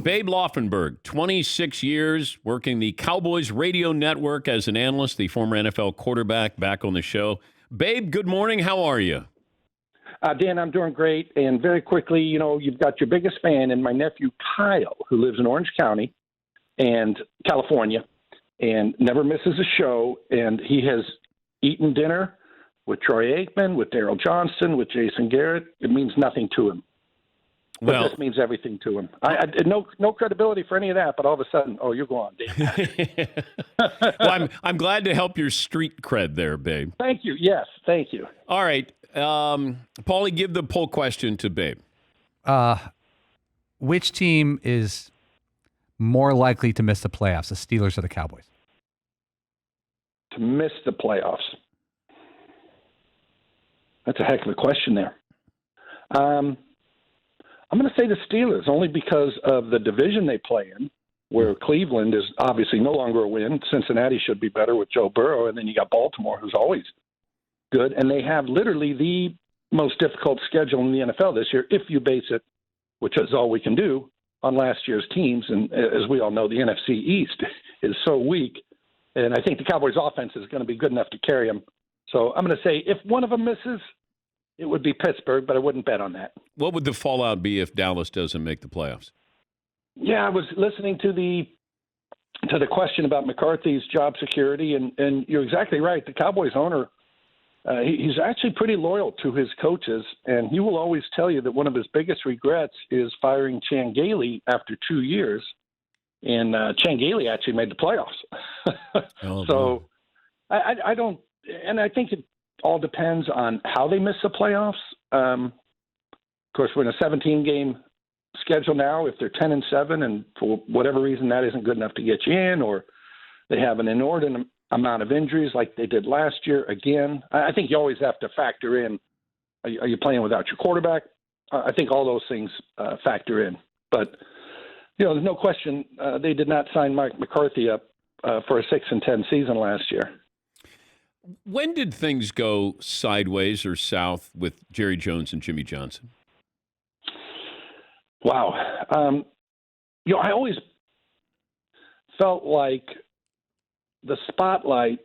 Babe Laufenberg, 26 years working the Cowboys radio network as an analyst, the former NFL quarterback, back on the show. Babe, good morning. How are you? Dan, I'm doing great. And very quickly, you've got your biggest fan and my nephew Kyle, who lives in Orange County and California and never misses a show. And he has eaten dinner with Troy Aikman, with Daryl Johnston, with Jason Garrett. It means nothing to him. But this means everything to him. I no credibility for any of that, but all of a sudden, you go on, Dan. Well, I'm glad to help your street cred there, Babe. Thank you. Yes, thank you. All right. Paulie, give the poll question to Babe. Which team is more likely to miss the playoffs, the Steelers or the Cowboys? To miss the playoffs? That's a heck of a question there. I'm going to say the Steelers, only because of the division they play in, where Cleveland is obviously no longer a win. Cincinnati should be better with Joe Burrow, and then you got Baltimore, who's always good. And they have literally the most difficult schedule in the NFL this year, if you base it, which is all we can do, on last year's teams. And as we all know, the NFC East is so weak. And I think the Cowboys' offense is going to be good enough to carry them. So I'm going to say if one of them misses, it would be Pittsburgh, but I wouldn't bet on that. What would the fallout be if Dallas doesn't make the playoffs? Yeah, I was listening to the question about McCarthy's job security, and you're exactly right. The Cowboys owner, he's actually pretty loyal to his coaches, and he will always tell you that one of his biggest regrets is firing Chan Gailey after 2 years, and Chan Gailey actually made the playoffs. So I don't – and I think it all depends on how they miss the playoffs. Of course, we're in a 17-game schedule now. If they're 10-7, and for whatever reason that isn't good enough to get you in, or they have an inordinate amount of injuries like they did last year, again, I think you always have to factor in: are you playing without your quarterback? I think all those things factor in. But there's no question they did not sign Mike McCarthy up for a 6-10 season last year. When did things go sideways or south with Jerry Jones and Jimmy Johnson? Wow. I always felt like the spotlight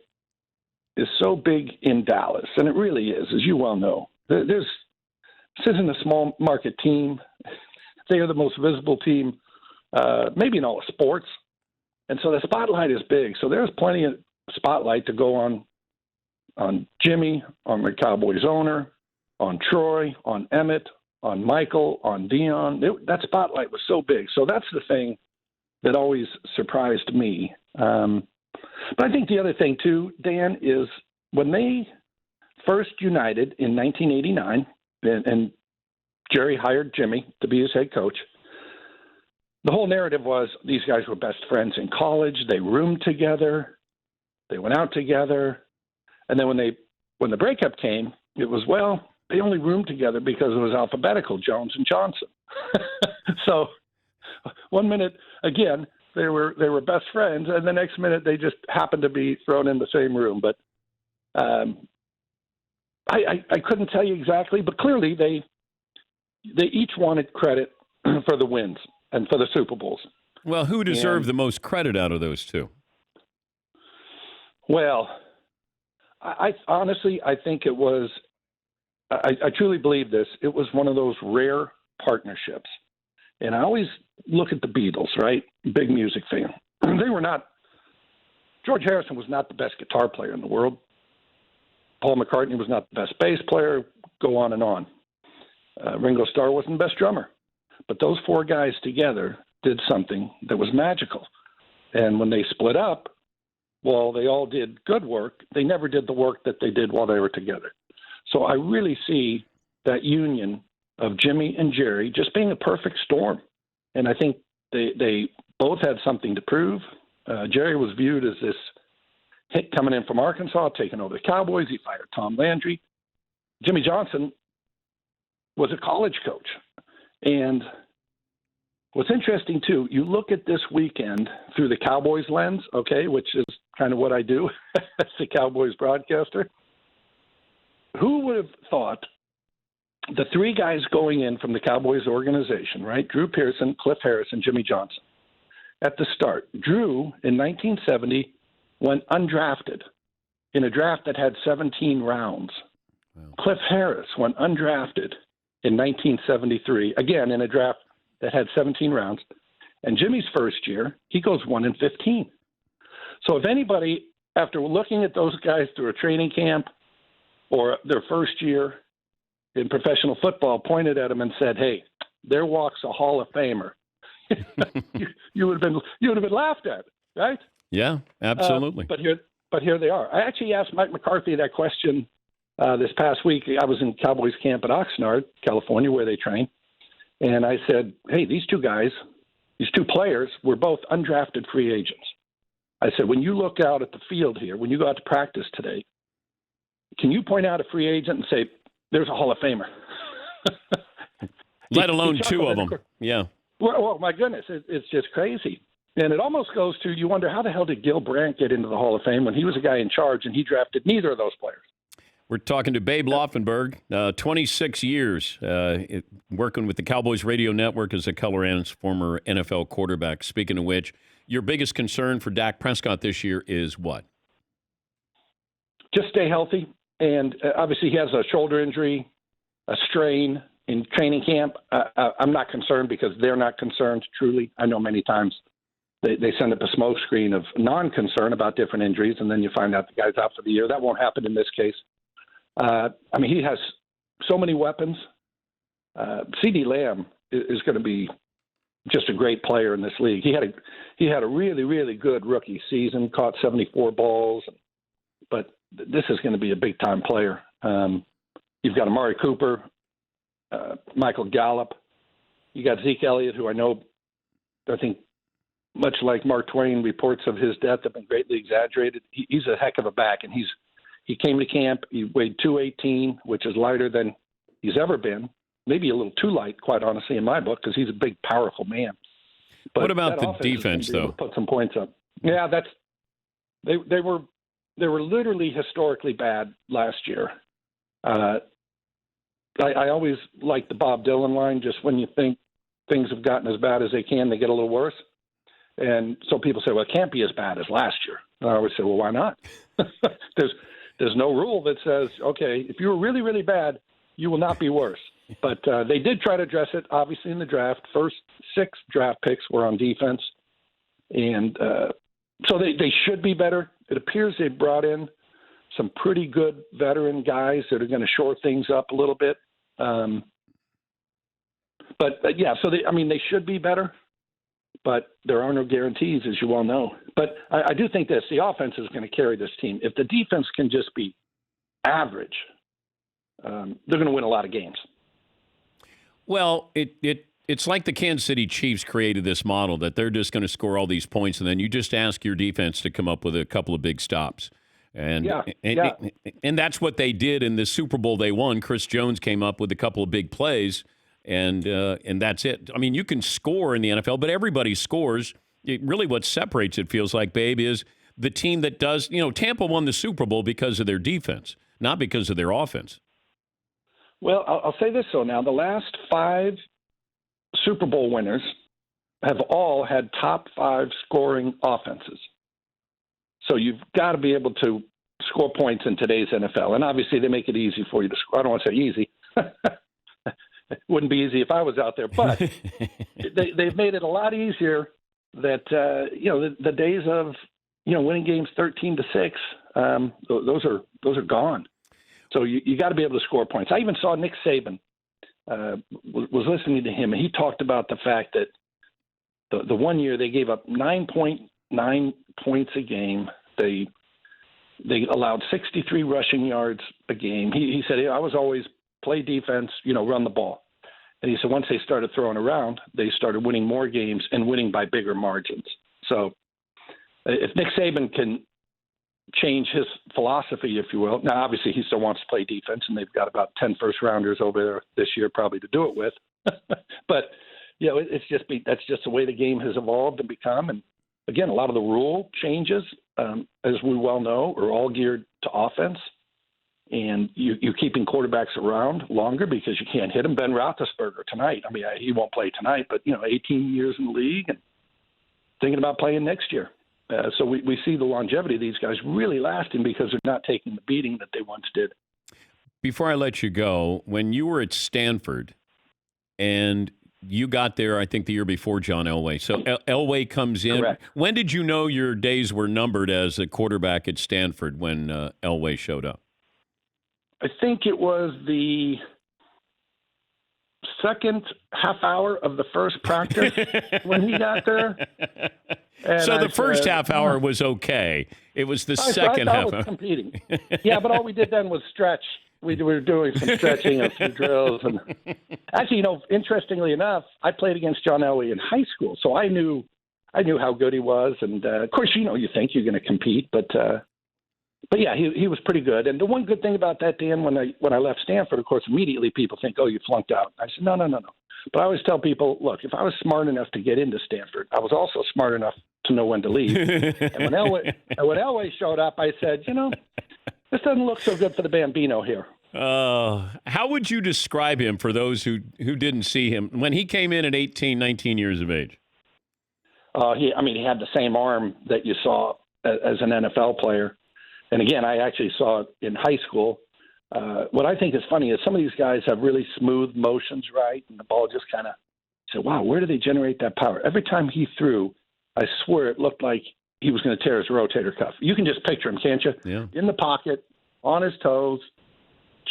is so big in Dallas, and it really is, as you well know. This isn't a small market team. They are the most visible team, maybe in all of sports. And so the spotlight is big. So there's plenty of spotlight to go on Jimmy, on the Cowboys owner, on Troy, on Emmett, on Michael, on Dion. That spotlight was so big. So that's the thing that always surprised me. But I think the other thing, too, Dan, is when they first united in 1989, and Jerry hired Jimmy to be his head coach, the whole narrative was these guys were best friends in college. They roomed together. They went out together. And then when the breakup came, it was, they only roomed together because it was alphabetical, Jones and Johnson. So 1 minute, again, they were best friends, and the next minute they just happened to be thrown in the same room. But I couldn't tell you exactly, but clearly they each wanted credit for the wins and for the Super Bowls. Well, who deserved the most credit out of those two? Well, I honestly think it was – I truly believe this. It was one of those rare partnerships. And I always look at the Beatles, right? Big music fan. They were not – George Harrison was not the best guitar player in the world. Paul McCartney was not the best bass player. Go on and on. Ringo Starr wasn't the best drummer. But those four guys together did something that was magical. And when they split up, well, they all did good work. They never did the work that they did while they were together. So I really see that union of Jimmy and Jerry just being a perfect storm. And I think they both had something to prove. Jerry was viewed as this hit coming in from Arkansas, taking over the Cowboys. He fired Tom Landry. Jimmy Johnson was a college coach. And what's interesting, too, you look at this weekend through the Cowboys lens, okay, which is kind of what I do as the Cowboys broadcaster. Who would have thought the three guys going in from the Cowboys organization, right? Drew Pearson, Cliff Harris, and Jimmy Johnson. At the start, Drew in 1970 went undrafted in a draft that had 17 rounds. Wow. Cliff Harris went undrafted in 1973, again in a draft that had 17 rounds. And Jimmy's first year, he goes 1-15. So if anybody, after looking at those guys through a training camp or their first year in professional football, pointed at him and said, "Hey, there walks a Hall of Famer," you would have been laughed at, right? Yeah, absolutely. But here they are. I actually asked Mike McCarthy that question this past week. I was in Cowboys camp at Oxnard, California, where they train, and I said, "Hey, these two guys, these two players, were both undrafted free agents." I said, "When you look out at the field here, when you go out to practice today, can you point out a free agent and say, there's a Hall of Famer?" Let alone two of them. Yeah. Well, my goodness, it's just crazy. And it almost goes to, you wonder, how the hell did Gil Brandt get into the Hall of Fame when he was a guy in charge and he drafted neither of those players? We're talking to Babe Laufenberg, 26 years working with the Cowboys Radio Network as a color analyst, former NFL quarterback. Speaking of which, your biggest concern for Dak Prescott this year is what? Just stay healthy. And obviously he has a shoulder injury, a strain in training camp. I'm not concerned because they're not concerned, truly. I know many times they send up a smoke screen of non-concern about different injuries, and then you find out the guy's out for the year. That won't happen in this case. He has so many weapons. CeeDee Lamb is going to be just a great player in this league. He had a really, really good rookie season, caught 74 balls, but this is going to be a big-time player. You've got Amari Cooper, Michael Gallup. You got Zeke Elliott, who I think, much like Mark Twain, reports of his death have been greatly exaggerated. He's a heck of a back, and he came to camp. He weighed 218, which is lighter than he's ever been. Maybe a little too light, quite honestly, in my book, because he's a big, powerful man. But what about the defense, though? Put some points up. Yeah, they were literally historically bad last year. I always like the Bob Dylan line, just when you think things have gotten as bad as they can, they get a little worse. And so people say, well, it can't be as bad as last year. And I always say, well, why not? There's no rule that says, okay, if you were really, really bad, you will not be worse. But they did try to address it, obviously, in the draft. First 6 draft picks were on defense. And so they should be better. It appears they brought in some pretty good veteran guys that are going to shore things up a little bit. So they should be better, but there are no guarantees, as you well know. But I do think the offense is going to carry this team. If the defense can just be average, they're going to win a lot of games. Well, it's like the Kansas City Chiefs created this model that they're just going to score all these points, and then you just ask your defense to come up with a couple of big stops. And that's what they did in the Super Bowl they won. Chris Jones came up with a couple of big plays, and that's it. I mean, you can score in the NFL, but everybody scores. Really what separates, it feels like, Babe, is the team that does. Tampa won the Super Bowl because of their defense, not because of their offense. Well, I'll say this, though. Now, the last 5 Super Bowl winners have all had top 5 scoring offenses. So you've got to be able to score points in today's NFL. And obviously they make it easy for you to score. I don't want to say easy. It wouldn't be easy if I was out there. But they've made it a lot easier that, the days of, winning games 13-6, those are gone. So you got to be able to score points. I even saw Nick Saban, was listening to him, and he talked about the fact that the one year they gave up 9.9 points a game. They allowed 63 rushing yards a game. He said, I was always play defense, run the ball. And he said once they started throwing around, they started winning more games and winning by bigger margins. So if Nick Saban can change his philosophy, if you will. Now, obviously, he still wants to play defense, and they've got about 10 first-rounders over there this year probably to do it with. But, that's just the way the game has evolved and become. And, again, a lot of the rule changes, as we well know, are all geared to offense. and you're keeping quarterbacks around longer because you can't hit them. Ben Roethlisberger tonight. I mean, he won't play tonight, but 18 years in the league and thinking about playing next year. So we see the longevity of these guys really lasting because they're not taking the beating that they once did. Before I let you go, when you were at Stanford and you got there, I think the year before John Elway. So Elway comes in. Correct. When did you know your days were numbered as a quarterback at Stanford when Elway showed up? I think it was the second half hour of the first practice when he got there. And so the first half hour was okay. It was the second half hour. I was competing. Yeah, but all we did then was stretch. We were doing some stretching and some drills. And actually, interestingly enough, I played against John Elway in high school, so I knew how good he was. And of course, you think you're going to compete, but yeah, he was pretty good. And the one good thing about that, Dan, when I left Stanford, of course, immediately people think, oh, you flunked out. I said, no. But I always tell people, look, if I was smart enough to get into Stanford, I was also smart enough to know when to leave. And when Elway showed up, I said, this doesn't look so good for the Bambino here. How would you describe him for those who didn't see him when he came in at 18, 19 years of age? He had the same arm that you saw as an NFL player. And again, I actually saw it in high school. What I think is funny is some of these guys have really smooth motions, right? And the ball just kind of said, wow, where do they generate that power? Every time he threw, I swear it looked like he was going to tear his rotator cuff. You can just picture him, can't you? Yeah. In the pocket, on his toes,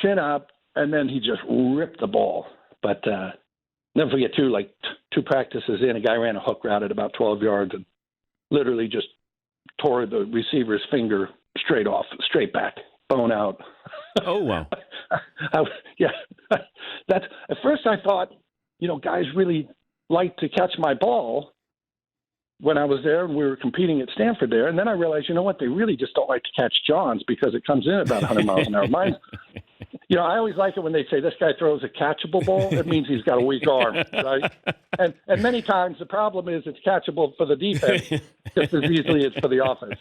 chin up, and then he just ripped the ball. But never forget, too, like two practices in, a guy ran a hook route at about 12 yards and literally just tore the receiver's finger straight back, bone out. Oh, wow. Yeah. At first I thought, guys really like to catch my ball when I was there and we were competing at Stanford there. And then I realized, they really just don't like to catch Johns because it comes in about 100 miles an hour. I always like it when they say this guy throws a catchable ball. It means he's got a weak arm, right? And many times the problem is it's catchable for the defense just as easily as for the offense.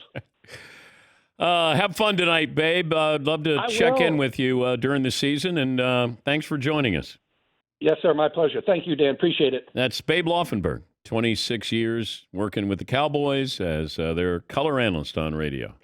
Have fun tonight, babe. I'd love to check in with you during the season, and thanks for joining us. Yes, sir. My pleasure. Thank you, Dan. Appreciate it. That's Babe Laufenberg, 26 years working with the Cowboys as their color analyst on radio.